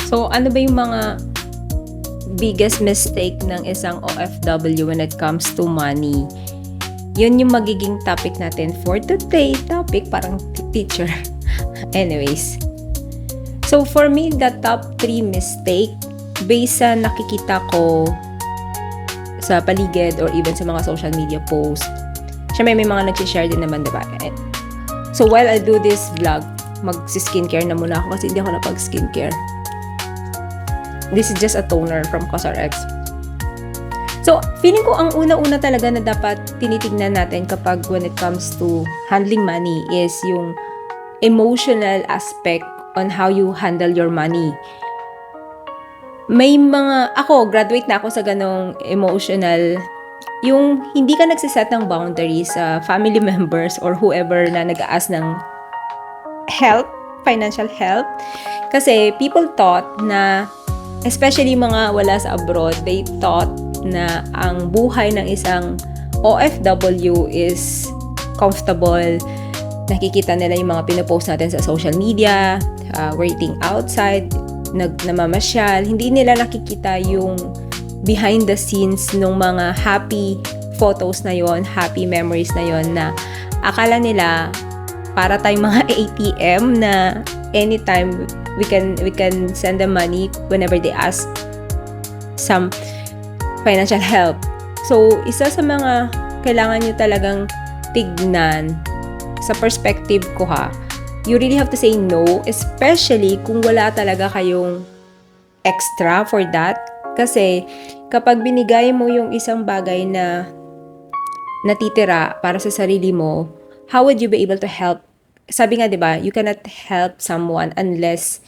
So, ano ba yung mga biggest mistake ng isang OFW when it comes to money? Yun yung magiging topic natin for today. Topic, parang teacher. Anyways. So, for me, the top 3 mistake based sa nakikita ko sa paligid or even sa mga social media posts. Siyempre, may mga nag-share din naman, diba? So, while I do this vlog, mag-skincare na muna ako kasi hindi ako napag-skincare. This is just a toner from CosRX. So, feeling ko ang una-una talaga na dapat tinitignan natin kapag when it comes to handling money is yung emotional aspect on how you handle your money. Ako, graduate na ako sa ganong emotional, yung hindi ka nagsiset ng boundaries sa family members or whoever na nag-aas ng help, financial help. Kasi people thought na, especially mga wala sa abroad, they thought na ang buhay ng isang OFW is comfortable. Nakikita nila yung mga pinopost natin sa social media, waiting outside, namamasyal. Hindi nila nakikita yung behind the scenes ng mga happy photos na yon, happy memories na yon, na akala nila para tayong mga ATM na anytime we can send them money whenever they ask some financial help. So, isa sa mga kailangan nyo talagang tignan sa perspective ko you really have to say no, especially kung wala talaga kayong extra for that. Kasi kapag binigay mo yung isang bagay na natitira para sa sarili mo, how would you be able to help? Sabi nga, 'di ba, you cannot help someone unless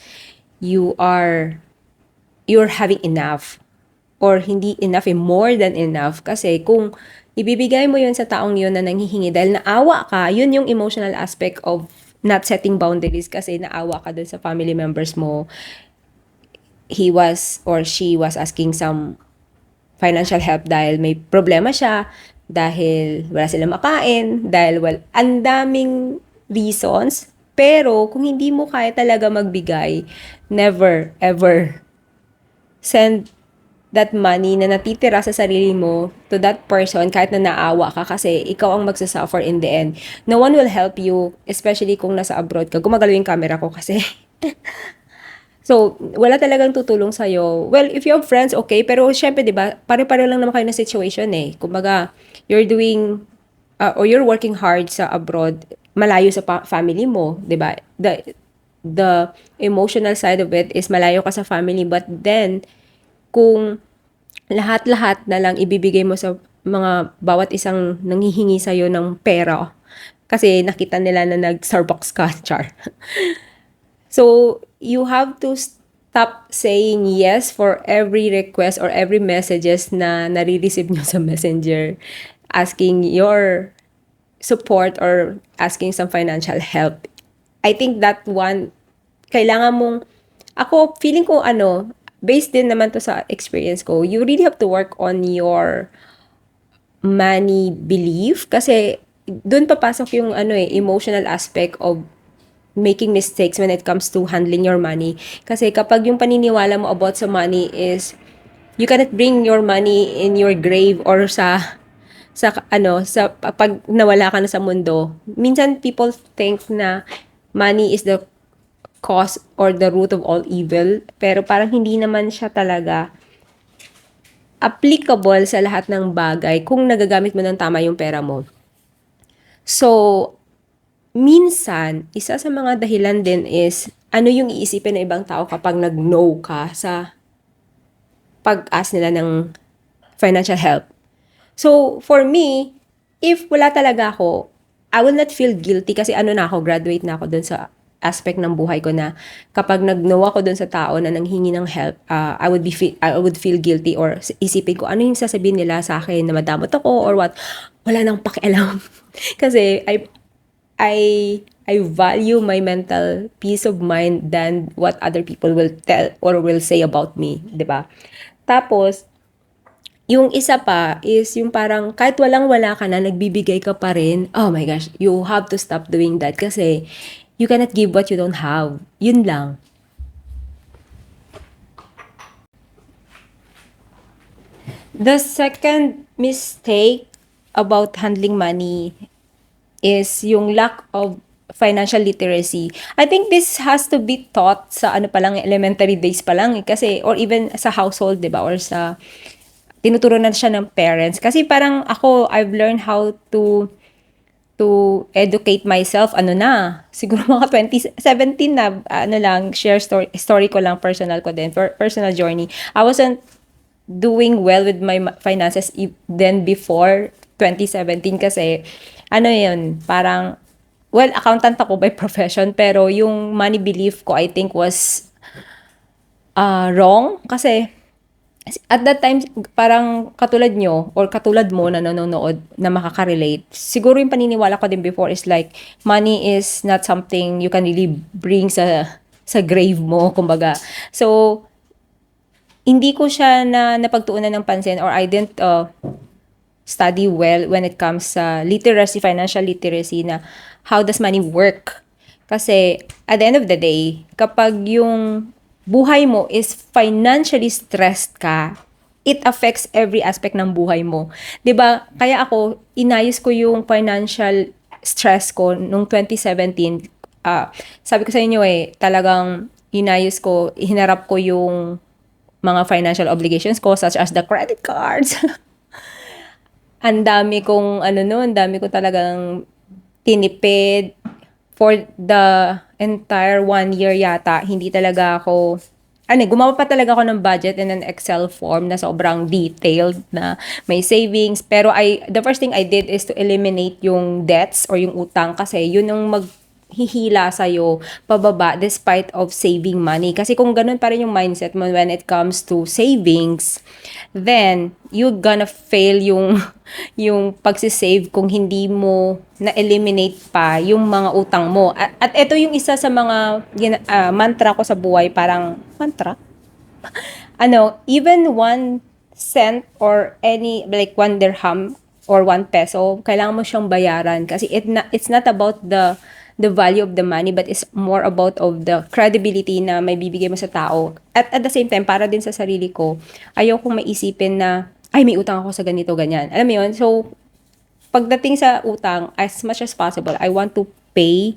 you're having enough or hindi enough, more than enough. Kasi kung ibibigay mo yun sa taong yun na nanghihingi dahil naawa ka, yun yung emotional aspect of not setting boundaries kasi naawa ka dun sa family members mo. He was or she was asking some financial help dahil may problema siya, dahil wala silang makain, dahil ang daming reasons. Pero kung hindi mo kaya talaga magbigay, never ever send that money na natitira sa sarili mo to that person kahit na naawa ka kasi ikaw ang magsasuffer in the end. No one will help you, especially kung nasa abroad ka. Gumagalaw yung camera ko kasi. So, wala talagang tutulong sa'yo. Well, if you have friends, okay. Pero syempre, di ba, pare-pare lang naman kayo na situation eh. Kumbaga, you're doing, or you're working hard sa abroad, malayo sa family mo, di ba? The emotional side of it is malayo ka sa family, but then, kung lahat-lahat na lang ibibigay mo sa mga bawat isang nanghihingi sa'yo ng pera kasi nakita nila na nag-Starbucks ka, char. So, you have to stop saying yes for every request or every messages na nare-receive nyo sa messenger asking your support or asking some financial help. I think that one, kailangan mong, feeling ko based din naman to sa experience ko, you really have to work on your money belief kasi doon papasok yung emotional aspect of making mistakes when it comes to handling your money. Kasi kapag yung paniniwala mo about sa money is you cannot bring your money in your grave or sa pag nawala ka na sa mundo. Minsan people think na money is the cause or the root of all evil, pero parang hindi naman siya talaga applicable sa lahat ng bagay kung nagagamit mo ng tama yung pera mo. So, minsan, isa sa mga dahilan din is ano yung iisipin ng ibang tao kapag nag-no ka sa pag-ask nila ng financial help. So, for me, if wala talaga ako, I will not feel guilty kasi graduate na ako dun sa aspect ng buhay ko na kapag nag-no ako dun sa tao na nanghingi ng help, I would feel guilty or isipin ko ano yung sasabihin nila sa akin na madamot ako or what. Wala nang pakialam. Kasi I value my mental peace of mind than what other people will tell or will say about me, 'di ba? Tapos yung isa pa is yung parang kahit walang-wala ka na, nagbibigay ka pa rin. Oh my gosh, you have to stop doing that kasi you cannot give what you don't have. Yun lang. The second mistake about handling money is yung lack of financial literacy. I think this has to be taught sa ano pa lang, elementary days pa lang kasi or even sa household, 'di ba? Or sa tinuturo na siya ng parents. Kasi parang ako, I've learned how to educate myself, ano na, siguro mga 2017 na, ano lang, share story ko lang, personal ko din, personal journey. I wasn't doing well with my finances then before 2017 kasi, ano yun, parang, well, accountant ako by profession, pero yung money belief ko, I think, was wrong kasi at that time, parang katulad nyo or katulad mo na nanonood na makaka-relate, siguro yung paniniwala ko din before is like, money is not something you can really bring sa grave mo, kumbaga. So, hindi ko siya napagtuunan ng pansin or I didn't study well when it comes sa literacy, financial literacy na how does money work. Kasi at the end of the day, kapag yung buhay mo is financially stressed ka, it affects every aspect ng buhay mo. 'Di ba? Kaya ako, inayos ko yung financial stress ko nung 2017. Sabi ko sa inyo talagang inayos ko, hinarap ko yung mga financial obligations ko such as the credit cards. Ang dami kong ano noon, dami ko talagang tinipid for the entire 1 year yata. Hindi talaga ako gumawa pa talaga ako ng budget in an Excel form na sobrang detailed na may savings. Pero the first thing I did is to eliminate yung debts or yung utang kasi yun yung maghihila sa'yo pababa despite of saving money. Kasi kung ganun pa rin yung mindset mo when it comes to savings, then you're gonna fail yung yung pagsisave kung hindi mo na-eliminate pa yung mga utang mo. At ito yung isa sa mga mantra ko sa buhay, parang mantra? Even 1 cent or any, like 1 dirham or 1 peso, kailangan mo siyang bayaran kasi it's not about the value of the money but it's more about of the credibility na may bibigay mo sa tao. At the same time, para din sa sarili ko, ayaw kong maisipin na, ay, may utang ako sa ganito, ganyan. Alam mo yun? So, pagdating sa utang, as much as possible, I want to pay.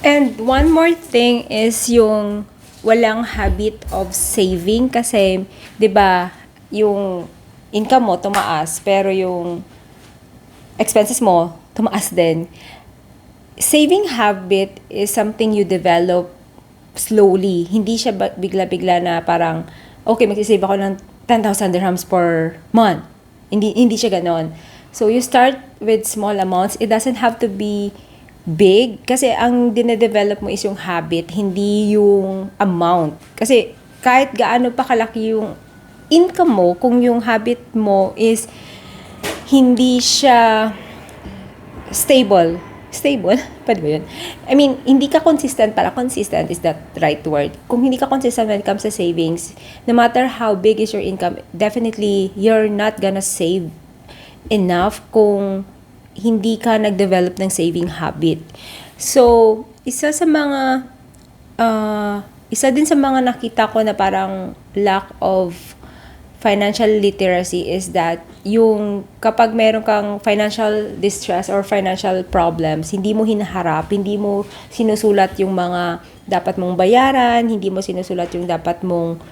And one more thing is yung walang habit of saving kasi, 'di ba, yung income mo tumaas pero yung expenses mo tumaas din. Saving habit is something you develop slowly. Hindi siya bigla-bigla na parang, okay, magsisave ako ng 10,000 dirhams per month. Hindi siya ganon. So, you start with small amounts. It doesn't have to be big. Kasi ang dinedevelop mo is yung habit, hindi yung amount. Kasi kahit gaano pa kalaki yung income mo, kung yung habit mo is hindi siya stable. Stable? Pwede ba yun? I mean, hindi ka consistent pala. Consistent is that right word. Kung hindi ka consistent when it comes to savings, no matter how big is your income, definitely, you're not gonna save enough kung hindi ka nag-develop ng saving habit. So, isa din sa mga nakita ko na parang lack of financial literacy is that yung kapag meron kang financial distress or financial problems, hindi mo hinaharap, hindi mo sinusulat yung mga dapat mong bayaran, hindi mo sinusulat yung dapat mong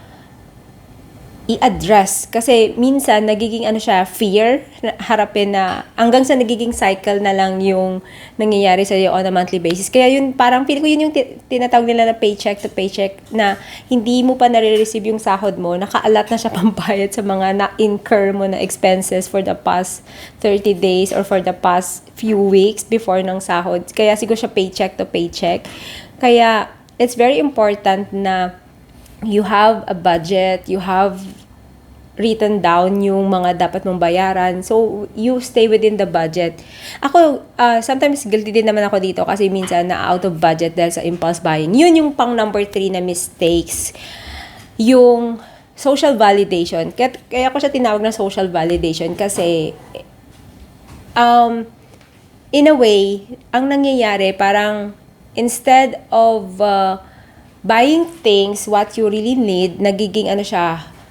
i-address. Kasi minsan, nagiging fear, harapin na, hanggang sa nagiging cycle na lang yung nangyayari sa'yo on a monthly basis. Kaya yun, parang feeling ko yun yung tinatawag nila na paycheck to paycheck, na hindi mo pa nare-receive yung sahod mo, nakaalat na siya pambayad sa mga na-incur mo na expenses for the past 30 days or for the past few weeks before ng sahod. Kaya siguro siya paycheck to paycheck. Kaya, it's very important na you have a budget, you have written down yung mga dapat mong bayaran. So, you stay within the budget. Ako, sometimes guilty din naman ako dito kasi minsan na out of budget dahil sa impulse buying. Yun yung pang number 3 na mistakes. Yung social validation. Kaya ko siya tinawag na social validation kasi in a way, ang nangyayari parang instead of buying things what you really need, nagiging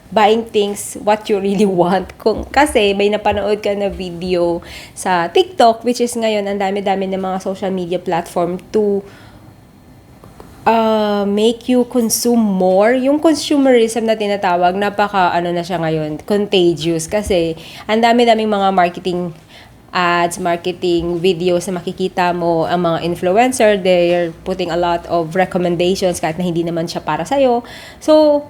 buying things what you really want. Kasi may napanood ka na video sa TikTok, which is ngayon, ang dami-dami ng mga social media platform to make you consume more. Yung consumerism na tinatawag, na siya ngayon, contagious. Kasi ang dami-daming mga marketing ads, marketing videos na makikita mo, ang mga influencer, they're putting a lot of recommendations kahit na hindi naman siya para sa'yo. So,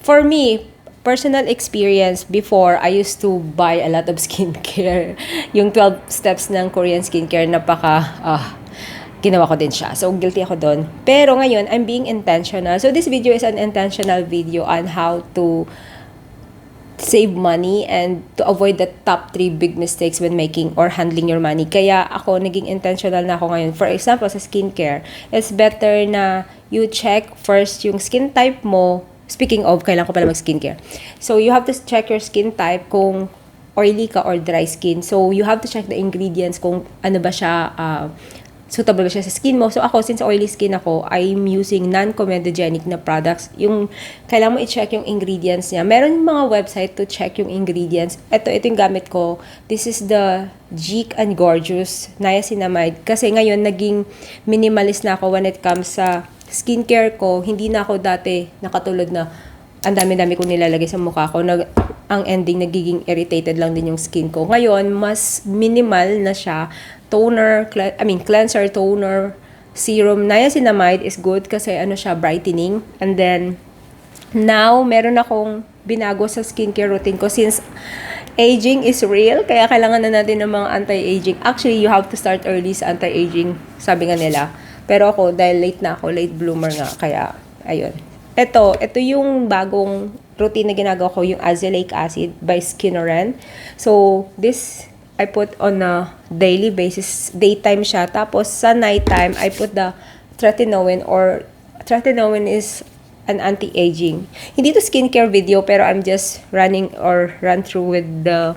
for me, personal experience before, I used to buy a lot of skincare. Yung 12 steps ng Korean skincare, ginawa ko din siya. So, guilty ako doon. Pero ngayon, I'm being intentional. So, this video is an intentional video on how to save money and to avoid the top 3 big mistakes when making or handling your money. Kaya ako, naging intentional na ako ngayon. For example, sa skincare, it's better na you check first yung skin type mo. Speaking of, kailangan ko pala mag-skincare. So, you have to check your skin type kung oily ka or dry skin. So, you have to check the ingredients kung ano ba siya, suitable ba siya sa skin mo. So, ako, since oily skin ako, I'm using non-comedogenic na products. Yung, kailangan mo i-check yung ingredients niya. Meron mga website to check yung ingredients. Ito yung gamit ko. This is the Geek and Gorgeous Niacinamide. Kasi ngayon, naging minimalist na ako when it comes sa skincare ko. Hindi na ako dati nakatulad na ang dami-dami kong nilalagay sa mukha ko. Ang ending, nagiging irritated lang din yung skin ko. Ngayon, mas minimal na siya. Toner, cleanser, toner, serum. Niacinamide is good kasi ano siya, brightening. And then, now, meron akong binago sa skincare routine ko since aging is real. Kaya kailangan na natin ng mga anti-aging. Actually, you have to start early sa anti-aging, sabi nga nila. Pero ako, dahil late na ako, late bloomer nga, kaya, ayun. Ito yung bagong routine na ginagawa ko, yung azelaic acid by Skinoren. So, this, I put on a daily basis, daytime siya. Tapos, sa nighttime, I put the tretinoin tretinoin is an anti-aging. Hindi to skincare video, pero I'm just run through with the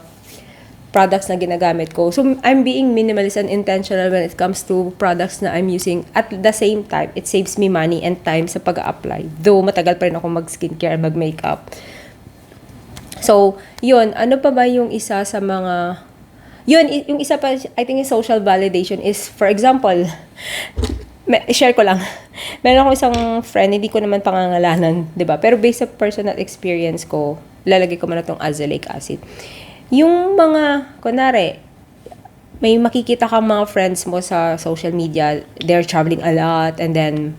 products na ginagamit ko. So, I'm being minimalist and intentional when it comes to products na I'm using. At the same time, it saves me money and time sa pag-a-apply. Though, matagal pa rin ako mag-skincare, mag-makeup. So, yun. Ano pa ba yung isa sa mga... Yun, yung isa pa, I think yung social validation is, for example, share ko lang. Meron akong isang friend, hindi ko naman pangangalanan, 'di ba? Pero based sa personal experience ko, lalagay ko muna tong azelaic acid. Yung mga, kunwari, may makikita kang mga friends mo sa social media, they're traveling a lot, and then,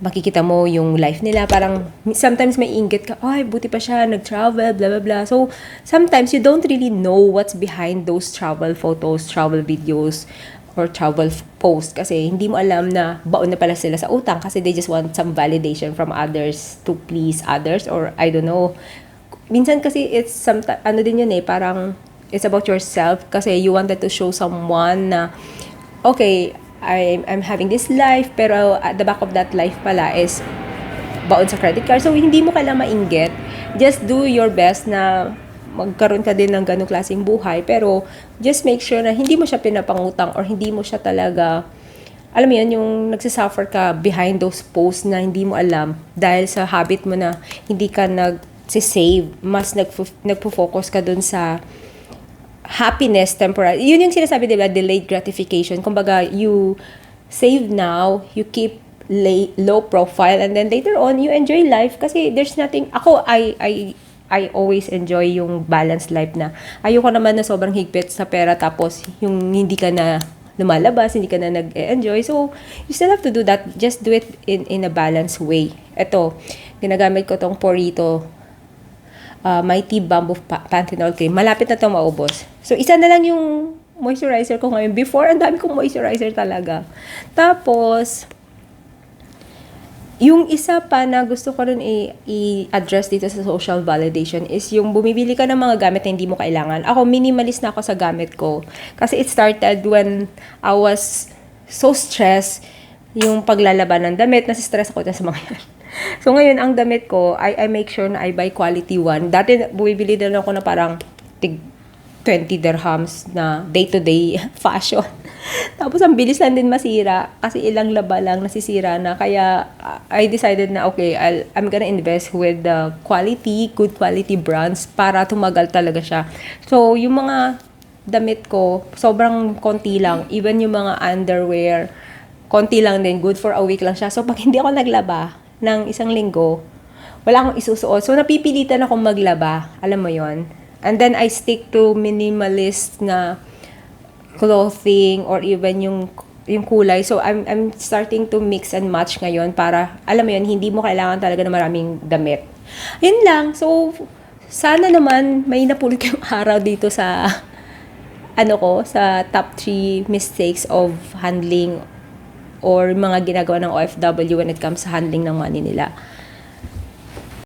makikita mo yung life nila, parang, sometimes may inggit ka, ay, buti pa siya, nag-travel, blah, blah, blah. So, sometimes you don't really know what's behind those travel photos, travel videos, or travel posts, kasi hindi mo alam na baon na pala sila sa utang, kasi they just want some validation from others to please others, or I don't know. Minsan kasi it's sometimes ano din yun parang it's about yourself kasi you wanted to show someone na okay, I'm having this life pero at the back of that life pala is baon sa credit card. So hindi mo kailangan mainggit. Just do your best na magkaroon ka din ng ganung klaseng buhay pero just make sure na hindi mo siya pinapangutang or hindi mo siya talaga alam mo yun, yung nagsasuffer ka behind those posts na hindi mo alam dahil sa habit mo na hindi ka save, mas nagpo-focus ka dun sa happiness temporary. Yun yung sinasabi, diba? Delayed gratification. Kumbaga, you save now, you keep low profile, and then later on, you enjoy life kasi there's nothing, ako, I always enjoy yung balanced life na ayoko naman na sobrang higpit sa pera tapos yung hindi ka na lumalabas, hindi ka na nag-enjoy. So, you still have to do that. Just do it in a balanced way. Ito, ginagamit ko tong Porito Mighty Bamboo Panthenol Cream. Malapit na itong maubos. So, isa na lang yung moisturizer ko ngayon. Before, ang dami kong moisturizer talaga. Tapos, yung isa pa na gusto ko rin i-address dito sa social validation is yung bumibili ka ng mga gamit na hindi mo kailangan. Ako, minimalist na ako sa gamit ko. Kasi it started when I was so stressed yung paglalaban ng damit. Nasi-stress ako sa mga yan. So, ngayon, ang damit ko, I make sure na I buy quality one. Dati, bumibili din ako na parang 20 dirhams na day-to-day fashion. Tapos ang bilis lang din masira kasi ilang laba lang nasisira na. Kaya I decided na okay, I'm gonna invest with the good quality brands para tumagal talaga siya. So yung mga damit ko, sobrang konti lang. Even yung mga underwear, konti lang din. Good for a week lang siya. So pag hindi ako naglaba ng isang linggo, wala akong isusuot. So napipilitan akong maglaba. Alam mo yon. And then I stick to minimalist na clothing or even yung kulay. So I'm starting to mix and match ngayon para alam mo yun, hindi mo kailangan talaga ng maraming damit. Yun lang. So sana naman may napulot kayong araw dito sa sa top 3 mistakes of handling or mga ginagawa ng OFW when it comes sa handling ng money nila.